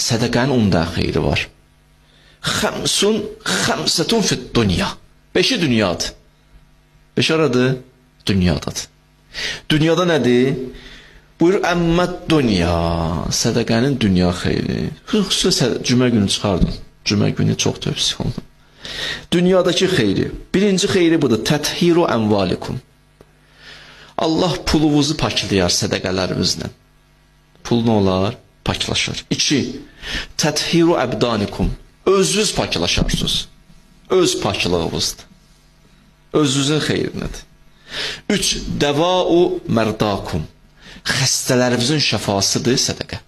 sədəqənin onda xeyri var. Xəmsətun fit dünya. 5-i dünyadır. 5 aradır? Dünyadadır. Dünyada nədir? Buyur, əmmət dünya. Sədəqənin dünya xeyri. Xüsusən cümə günü çıxardım. Cümə günü çox tövsiyə olunur. Dünyadakı xeyri. Birinci xeyri budur. Təthiru əmvalikum. Allah pulunuzu paklayar sədəqələrinizlə. Pul nə olar? Paklaşır. 2. Təthiru əbdanikum. Özünüz paklaşarsınız. Öz paklığınızdır. Özünüzün xeyrinədir. 3. Dəvau mərdakum. Xəstələrinizin şəfasıdır sədəqə.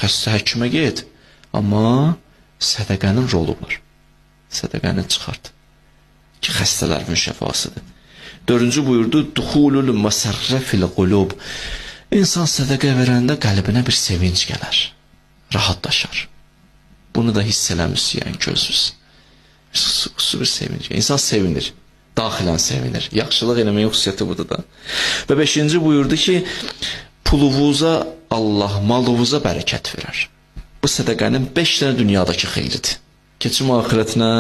Xəstə həkimə get. Amma sədəqənin rolu var. Sədəqəni çıxart. Ki, xəstələrin şəfasıdır. 4-cü buyurdu, duxulul məsərrə fil qulub. İnsan sədəqə verəndə qəlbinə bir sevinç gələr. Rahatlaşar. Bunu da hiss eləmişsiyən gözünüz. Xüsusi bir sevinç. İnsan sevinir. Daxilən sevinir. Yaxşılıq eləmək xüsusiyyəti budur da. Və 5-ci buyurdu ki, pulunuza Allah, malınıza bərəkət verər. Bu sədəqənin 5 dənə dünyadakı xeyridir. Keçim axirətinə.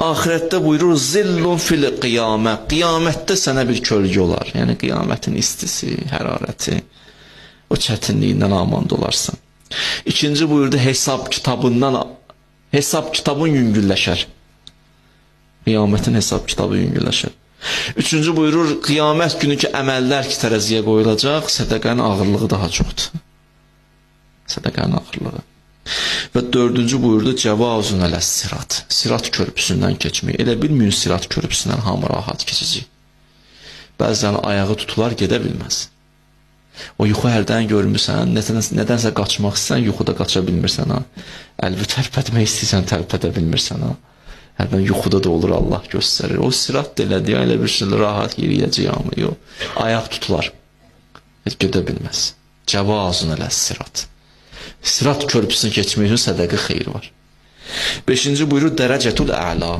Ahirətdə buyurur, zillun fil qiyamə. Qiyamətdə sənə bir kölgə olar. Yəni qiyamətin istisi, hərarəti, o çətinliyindən amanda olarsan. 2-ci buyurdu, hesab kitabın yüngülləşər. Qiyamətin hesab kitabı yüngülləşər. 3-cü buyurur, qiyamət günü ki, əməllər ki, tərəziyə qoyulacaq, sədəqənin ağırlığı daha çoxdur. Sədəqənin ağırlığı. Və 4-cü buyurdu, cəvazun ələs sirat. Sirat körpüsündən keçmək. Elə bilməyin, sirat körpüsündən hamı rahat keçəcək. Bəzən ayağı tutular, gedə bilməz. O yuxu hərdən görmürsən, nədənsə qaçmaq istəyən, yuxuda qaça bilmirsən. Əlbi tərpətmək istəyirsən, tərpədə bilmirsən. Hərdən yuxuda da olur, Allah göstərir. O sirat elədi, elə bir şey rahat yeriyəcək amma yox. Ayaq tutular, gedə bilməz. Cəvazun ələs sirat. Sirat körpüsünü keçmək üçün sədəqə xeyri var. 5-ci buyurur, dərəcətul əla.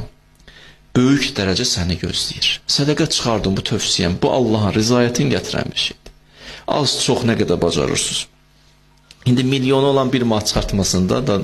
Böyük dərəcə səni gözləyir. Sədəqə çıxardın, bu tövsiyəm. Bu Allahın rızayətini gətirən bir şeydir. Az, çox nə qədər bacarırsınız. İndi milyonu olan bir mat çıxartmasında da